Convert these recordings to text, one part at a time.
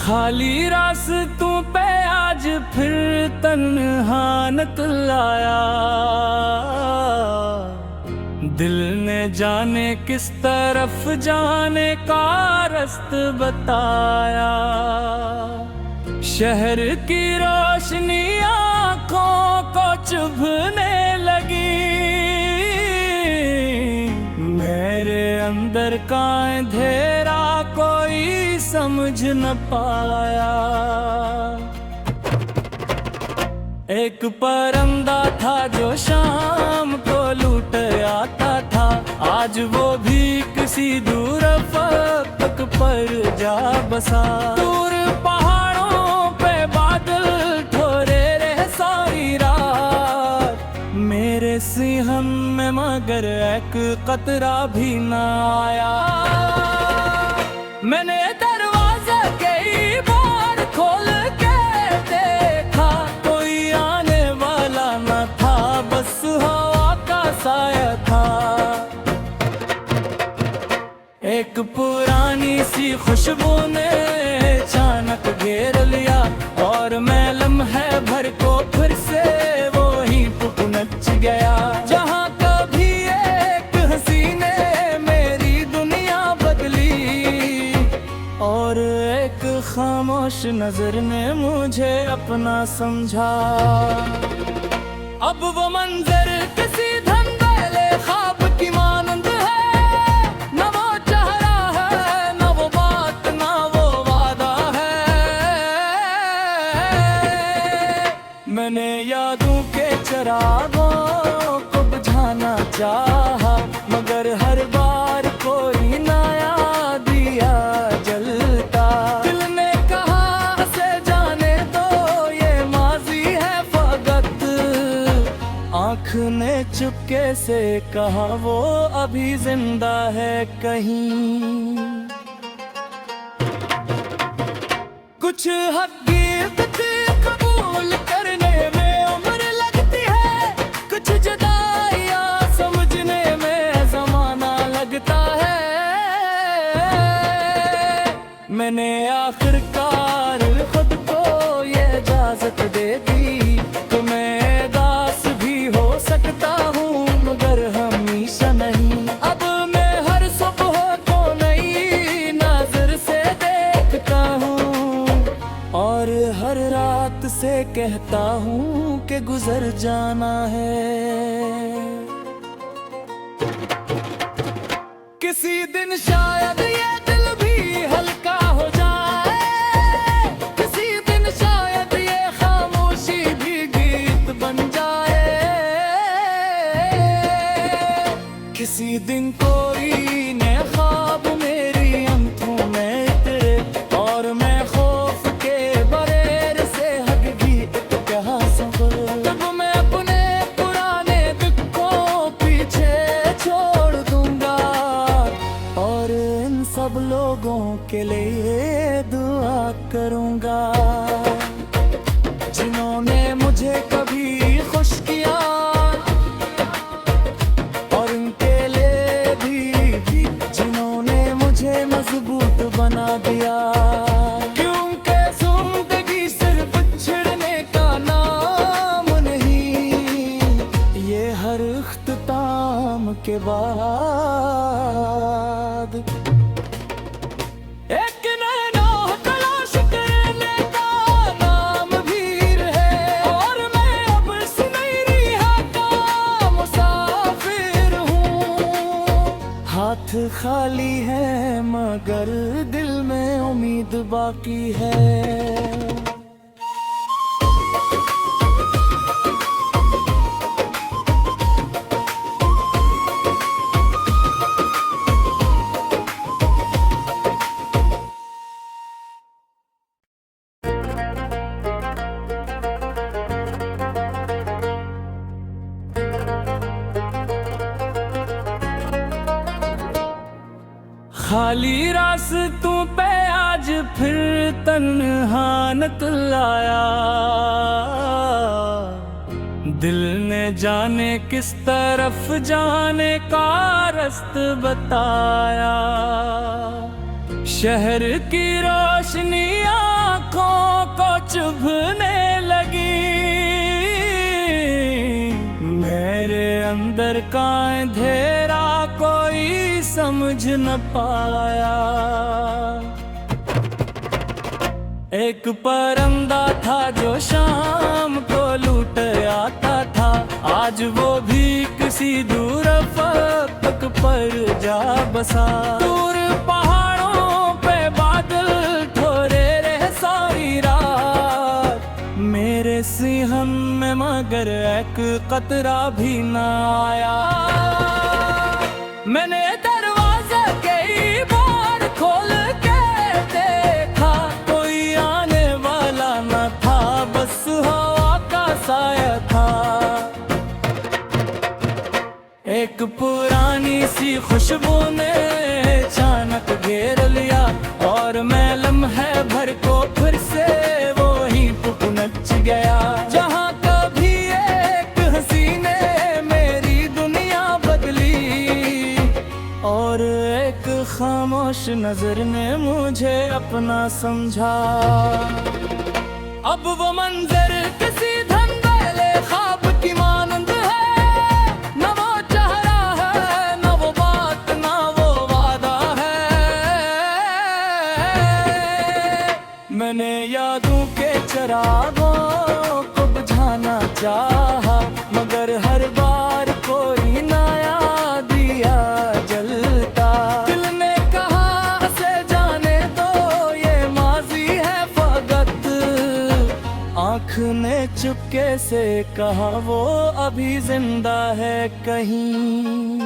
खाली रास्तों पे आज फिर तन्हानत लाया। दिल ने जाने किस तरफ जाने का रास्त बताया। शहर की रोशनी आँखों को चुभने लगी। मेरे अंदर का अंधेरा कोई समझ न पाया। एक परिंदा था जो शाम को लूट आता था, आज वो भी किसी दूर अफक पर जा बसा। दूर पहाड़ों पे बादल ठोरे रहे सारी रात, मेरे सीहन में मगर एक कतरा भी न आया। मैंने दरवाजा कई बार खोल के देखा, कोई आने वाला न था, बस हवा का साया था। एक पुरानी सी खुशबू ने अचानक घेर लिया, और मैं लम्हे भर को फिर से वो ही पहुंच गया। जहाँ कभी एक हंसी ने मेरी दुनिया बदली, और एक खामोश नजर ने मुझे अपना समझा। अब वो मंजर किसी धंधेले ख्वाब की मानंद है, न वो चेहरा है, न वो बात, न वो वादा है। मैंने यादों के चिरागों को बुझाना चाहा, मगर हर बार कोई नया दिया जलता। दिल ने कहा से जाने दो, ये माजी है फकत। आँख ने चुपके से कहा वो अभी जिंदा है कहीं। कुछ हकीकत कबूल करने में उम्र लगती है, कुछ जुदाइयां समझने में जमाना लगता है। मैंने आखिरकार खुद को ये इजाजत दे दी, तो मैं दास भी हो सकता हूँ मगर हमेशा नहीं। अब मैं हर सुबह को नई नजर से देखता हूँ, और हर रात से कहता हूँ कि गुजर जाना है। किसी दिन शायद ये दिल भी हल्का हो जाए, किसी दिन शायद ये खामोशी भी गीत बन जाए। किसी दिन कोई नए ख्वाब मेरी आंखों में उतरे, और मैं खौफ के बरेर से हगगी क्या सफर। तब मैं अपने पुराने दुखों पीछे छोड़ दूंगा, और इन सब लोगों के लिए दुआ करूंगा जिन्होंने मुझे कभी खुश किया, और उनके लिए भी जिन्होंने मुझे मजबूत बना दिया। क्योंकि जिंदगी सिर्फ छिड़ने का नाम नहीं, ये हर इख्तिताम के बाद एक नए राह तलाश करने का नाम भी है। और मैं अब सुनहरी का मुसाफिर हूँ, हाथ खाली है मगर दिल में उम्मीद बाकी है। खाली रास्तों पे आज फिर तन्हानत लाया। दिल ने जाने किस तरफ जाने का रास्त बताया। शहर की रोशनी आँखों को चुभने लगी। मेरे अंदर का अंधेरा कोई समझ न पाया। एक परंदा था जो शाम को लूट आता था, आज वो भी किसी दूर अफक पर जा बसा। दूर पहाड़ों पे बादल थोड़े रहे सारी रात, मेरे सीहन में मगर एक कतरा भी न आया। मैंने दरवाजा कई बार खोल के देखा, कोई आने वाला न था, बस हवा का साया था। एक पुरानी सी खुशबू ने अचानक घेर लिया, और मैं लम्हे भर को फिर से वो ही पुनच गया। जहाँ कभी एक हंसी ने मेरी दुनिया बदली, और एक खामोश नजर ने मुझे अपना समझा। अब वो मंजर किसी धंधेले ख्वाब की मानंद है, न वो चेहरा है, न वो बात, न वो वादा है। मैंने यादों के चिरागों को बुझाना चाहा, मगर हर बार कोई नया दिया जलता। दिल ने कहा से जाने दो, ये माजी है फकत। आँख ने चुपके से कहा वो अभी जिंदा है कहीं।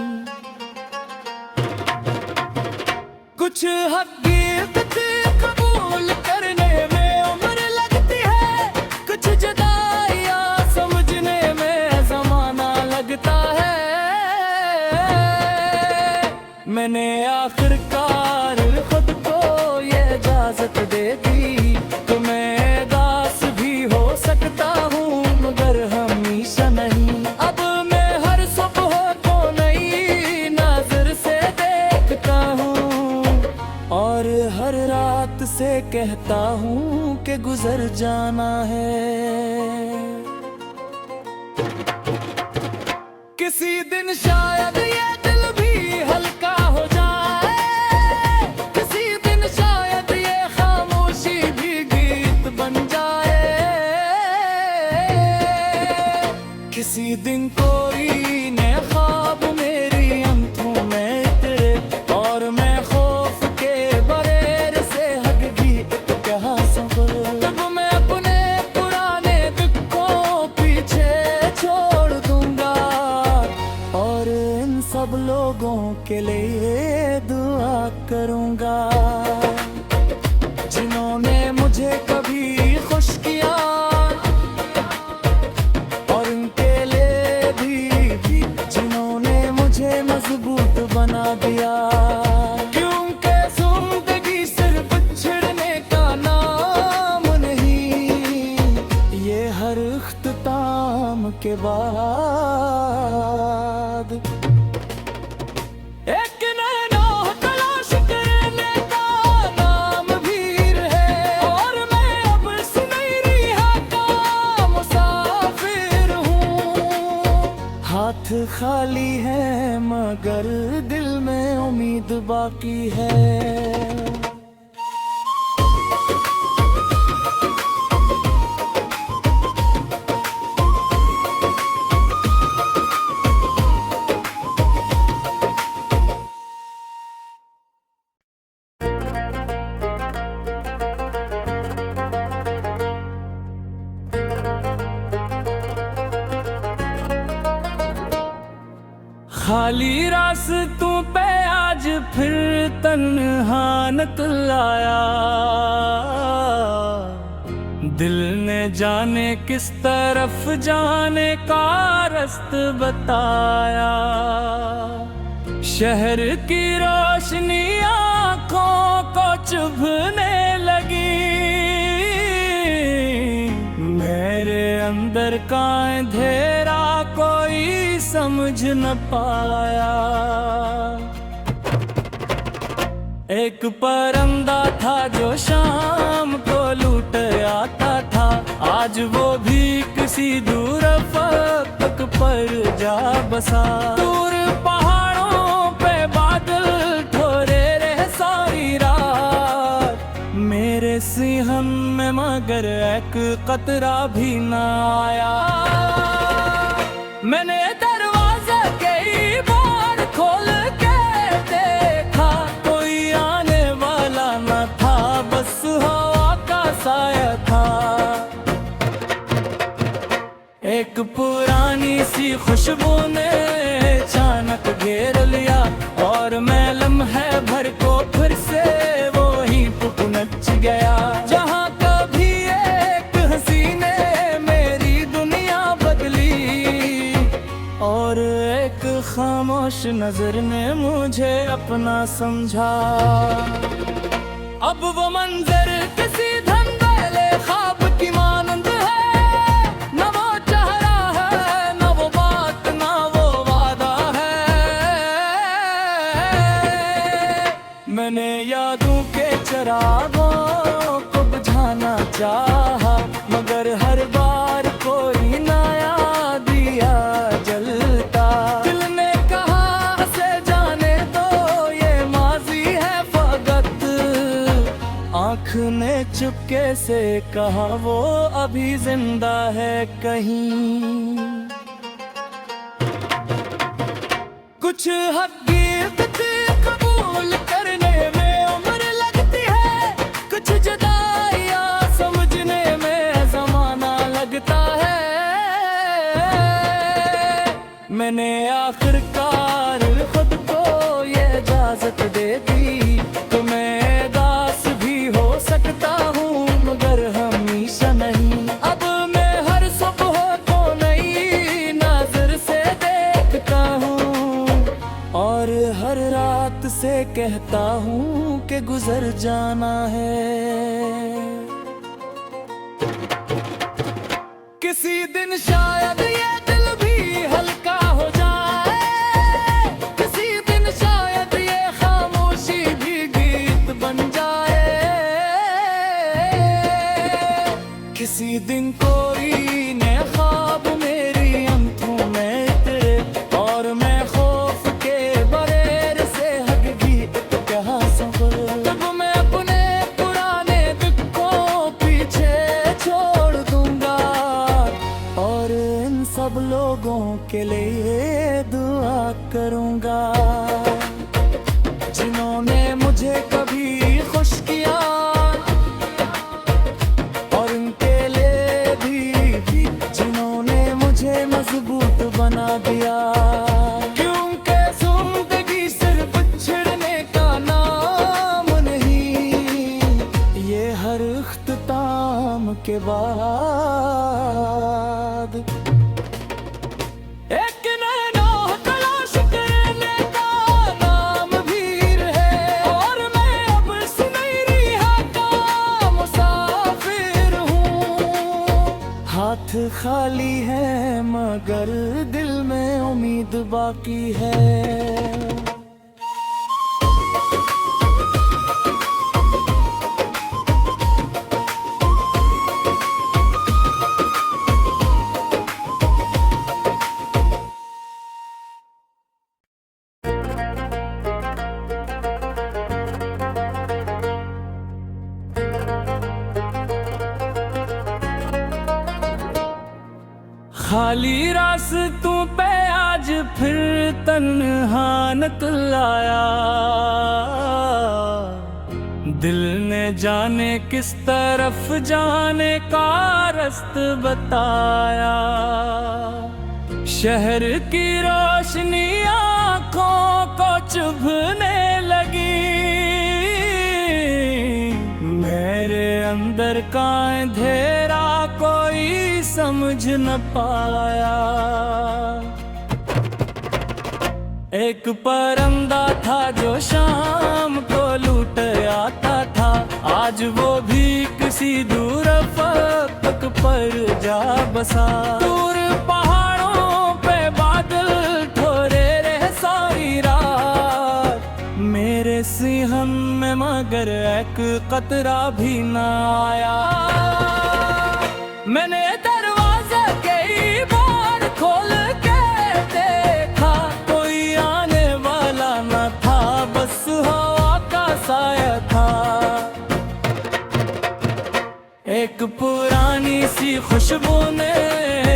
कुछ हकीकत कबूल करने में उम्र लगती है, कुछ जुदाइयां समझने में जमाना लगता है। मैंने आखिरकार खुद को ये इजाजत दे दी, तो मैं दास भी हो सकता हूँ मगर हमेशा नहीं। अब मैं हर सुबह को नई नजर से देखता हूँ, और हर रात से कहता हूँ कि गुजर जाना है। किसी दिन शायद ये दिल भी हल्का हो जाए, किसी दिन शायद ये खामोशी भी गीत बन जाए। किसी दिन कोई नया ख्वाब मेरी आंखों में उतरे, और मैं खौफ के बरेर से हग भी कहा सफर। तब मैं अपने पुराने दुखों पीछे छोड़ दूंगा, और इन सब लोगों के लिए दुआ करूंगा जिन्होंने मुझे कभी खुश किया, और उनके लिए भी जिन्होंने मुझे मजबूत बना दिया। क्योंकि जिंदगी सिर्फ छिड़ने का नाम नहीं, ये हर इख्तिताम के बाद एक नैनो तलाश करने का नाम भी है। और मैं अब सुनहरी है का मुसाफिर हूँ, हाथ खाली है मगर दिल में उम्मीद बाकी है। खाली रास्तों पे आज फिर तन्हानत लाया, दिल ने जाने किस तरफ जाने का रास्ता बताया। शहर की रोशनी आँखों को चुभने लगी, मेरे अंदर का अंधेरा कोई समझ न पाया। एक परिंदा था जो शाम को लूट आता था, आज वो भी किसी दूर अफक पर जा बसा। दूर पहाड़ों पे बादल ठोरे रहे सारी रात, मेरे सीहन में मगर एक कतरा भी न आया। मैंने दरवाजा कई बार खोल के देखा, कोई आने वाला न था, बस हवा का साया था। एक पुरानी सी खुशबू ने अचानक घेर लिया, और मैं लम्हे भर को फिर से वही पुनच गया। जहाँ कभी एक हंसी ने मेरी दुनिया बदली, और एक खामोश नजर ने मुझे अपना समझा। अब वो मंजर किसी धंधेले ख्वाब की मानंद है, न वो चेहरा है, न वो बात, न वो वादा है। मैंने यादों के चिरागों को बुझाना चाहा, मगर हर बार कोई नया दिया जलता। दिल ने कहा से जाने दो, ये माजी है फकत। आँख ने चुपके से कहा वो अभी जिंदा है कहीं। कुछ हकीकत कबूल करने में उम्र लगती है, कुछ जुदाइयां समझने में जमाना लगता है। मैंने आखिरकार खुद को ये इजाजत दे दी, तो मैं दास भी हो सकता हूँ मगर हमेशा नहीं। अब मैं हर सुबह को नई नजर से देखता हूँ, और हर रात से कहता हूँ कि गुजर जाना है। किसी दिन शायद ये दिल भी हल्का हो जाए, किसी दिन शायद ये खामोशी भी गीत बन जाए। किसी दिन कोई ने ख्वाब मेरी आंखों में उतरे, और मैं खौफ के बरेर से हगगी कहा सफर। तब मैं अपने पुराने दुखों पीछे छोड़ दूंगा, और इन सब लोगों के लिए दुआ करूंगा जिन्होंने मुझे कभी खुश किया, और उनके लिए भी जिन्होंने मुझे मजबूत बना दिया। क्योंकि जिंदगी सिर्फ छिड़ने का नाम नहीं, ये हर इख्तिताम के बाद एक नैनो तलाश करने का नाम भी है। और मैं अब सुनहरी का मुसाफिर हूँ, हाथ खाली है मगर दिल में उम्मीद बाकी है। खाली रास्तों पे आज फिर तन्हा निकल आया, दिल ने जाने किस तरफ जाने का रास्ता बताया। शहर की रोशनी आँखों को चुभने लगी, मेरे अंदर का अंधेरा कोई समझ न पाया। एक परिंदा था जो शाम को लूट आता था, आज वो भी किसी दूर अफक पर जा बसा। दूर पहाड़ों पे बादल ठोरे रहे सारी रात, मेरे सीहन में मगर एक कतरा भी ना आया। मैंने दरवाजा कई बार खोल के देखा, कोई आने वाला न था, बस हवा का साया था। एक पुरानी सी खुशबू ने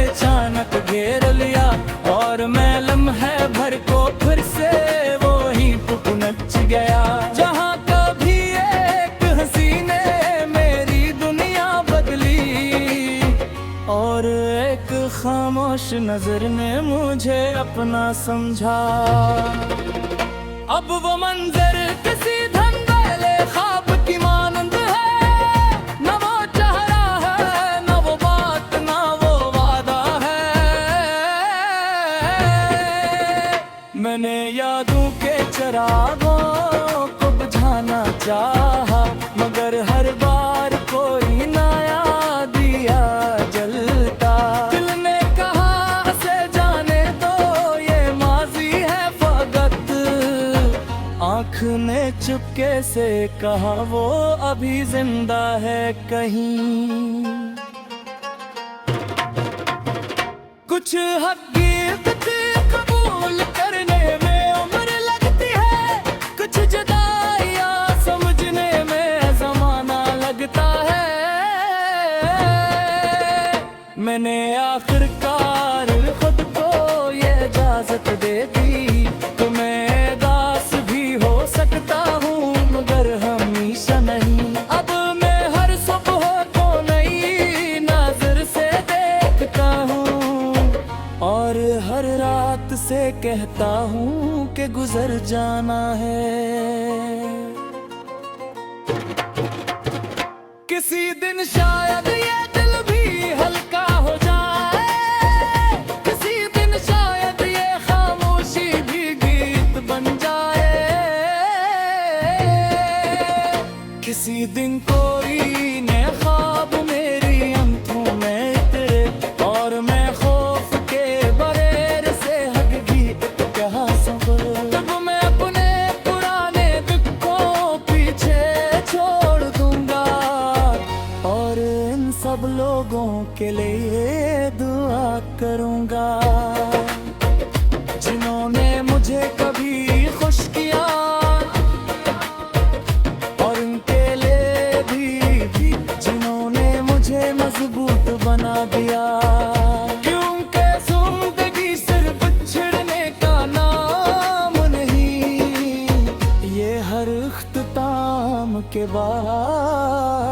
अचानक घेर लिया, और मैं लम्हे भर को फिर से वो ही पुनच गया। जहाँ कभी एक हंसी ने मेरी दुनिया बदली, और एक खामोश नजर ने मुझे अपना समझा। अब वो मंजर किसी धंधेले ख्वाब की मानंद है, न वो चेहरा है, न वो बात, न वो वादा है। मैंने यादों के चिरागों को बुझाना चाहा, मगर हर बार कोई नया दिया जलता। दिल ने कहा से जाने दो, ये माजी है फकत। आँख ने चुपके से कहा वो अभी जिंदा है कहीं। कुछ हकीकत कबूल करने में उम्र लगती है, कुछ जुदाइयां समझने में जमाना लगता है। मैंने आखिरकार खुद को ये इजाजत दे दी, तो मैं दास भी हो सकता हूँ मगर हमेशा नहीं। अब मैं हर सुबह को नई नजर से देखता हूँ, और हर रात से कहता हूँ कि गुजर जाना है। किसी दिन शायद ये दिल भी हल्का हो जाए, किसी दिन शायद ये खामोशी भी गीत बन जाए। किसी दिन कोई नए ख्वाब मेरी आंखों में उतरे, और मैं खौफ के बरेर से हगगी क्या सफर। तब मैं अपने पुराने दुखों पीछे छोड़ दूंगा, और इन सब लोगों के लिए दुआ करूंगा जिन्होंने मुझे कभी खुश किया, और उनके लिए भी जिन्होंने मुझे मजबूत बना दिया। क्योंकि जिंदगी सिर्फ छिड़ने का नाम नहीं, ये हर इख्तिताम के बाद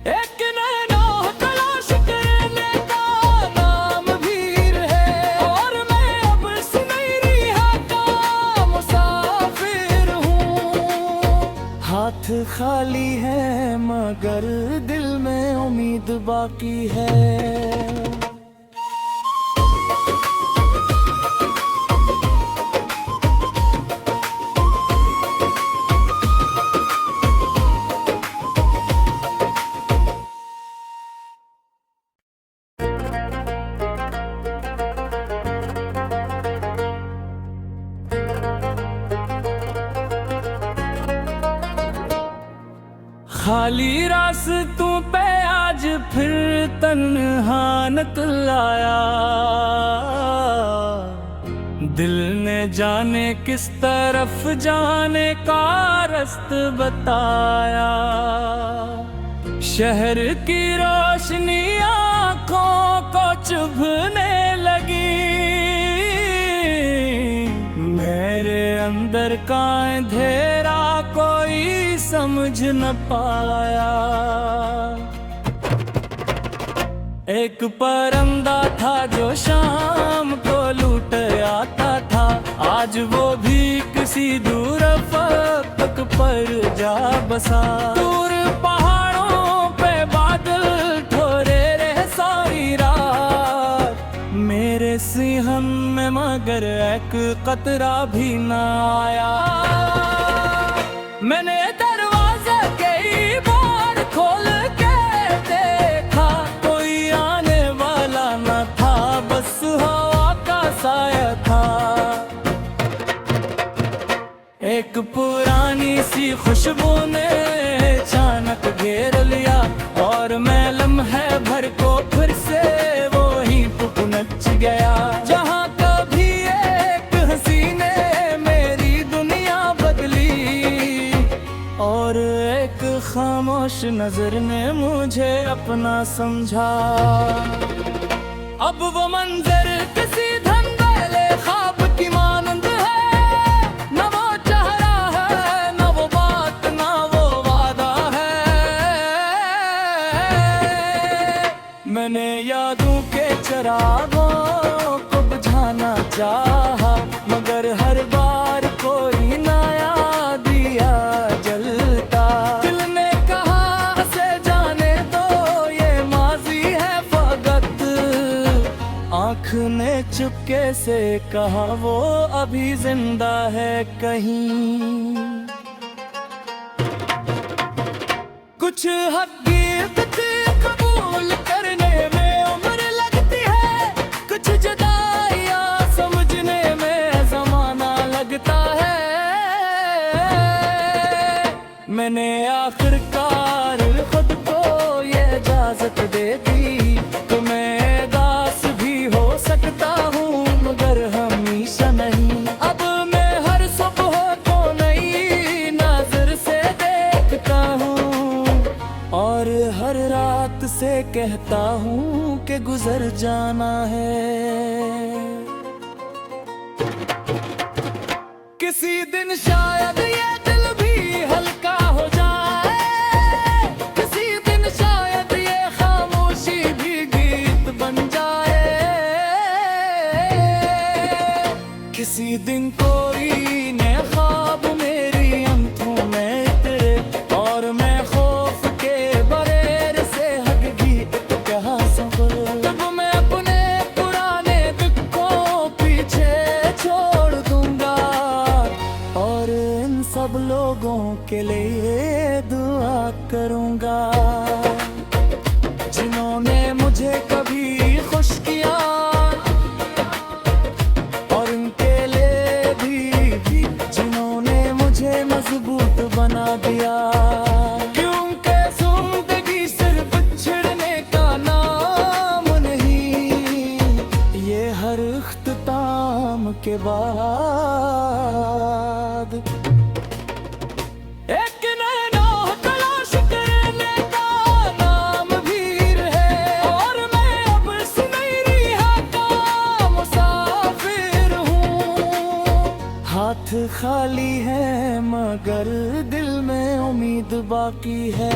एक नए राह तलाश करने का नाम भी है। और मैं अब सुनहरी का मुसाफिर हूँ, हाथ खाली है मगर दिल में उम्मीद बाकी है। खाली रास्तों पे आज फिर तन्हानत लाया, दिल ने जाने किस तरफ जाने का रास्त बताया। शहर की रोशनी आँखों को चुभने लगी, मेरे अंदर का अंधेरा कोई समझ न पाया। एक परिंदा था जो शाम को लूट आता था, आज वो भी किसी दूर अफक पर जा बसा। दूर पहाड़ों पे बादल ठोरे रहे सारी रात, मेरे सीहन में मगर एक कतरा भी ना आया। मैंने दरवाजा कई बार खोल के देखा, कोई आने वाला न था, बस हवा का साया था। एक खुशबू ने अचानक घेर लिया और मैं लम्हे भर को फिर से वो ही पुनच गया। जहाँ कभी एक हंसी ने मेरी दुनिया बदली और एक खामोश नजर ने मुझे अपना समझा। अब वो मंजर किसी धंधेले ख्वाब की मानंद है, न वो चेहरा है, न वो बात, न वो वादा है। मैंने यादों के चिरागों को बुझाना चाहा, मगर हर बार कोई नया दिया जलता। दिल ने कहा से जाने दो ये माजी है फकत, आँख ने चुपके से कहा वो अभी जिंदा है कहीं। कुछ हकीकत कबूल करने में उम्र लगती है, कुछ जुदाइयां समझने में जमाना लगता है। मैंने आखिरकार खुद को ये इजाजत दे दी, तो मैं दास भी हो सकता हूँ मगर हमेशा नहीं। अब मैं हर सुबह को नई नजर से देखता हूँ और हर रात से कहता हूँ कि गुजर जाना है। किसी दिन शायद ये दिल भी हल्का हो जाए, किसी दिन शायद ये खामोशी भी गीत बन जाए। किसी दिन कोई नया ख्वाब मेरी आंखों में उतरे और मैं खौफ के बरेर से हगगी क्या सफर। तब मैं अपने पुराने दुखों पीछे छोड़ दूंगा और इन सब लोगों के लिए दुआ करूंगा जिन्होंने मुझे कभी खुश किया, और उनके लिए भी जिन्होंने मुझे मजबूत बना दिया। क्योंकि जिंदगी सिर्फ छिड़ने का नाम नहीं, ये हर इख्तिताम के बाद एक नैनो तलाश करने का नाम भी है। और मैं अब सुनहरी है का मुसाफिर हूँ, हाथ खाली है मगर दिल में उम्मीद बाकी है।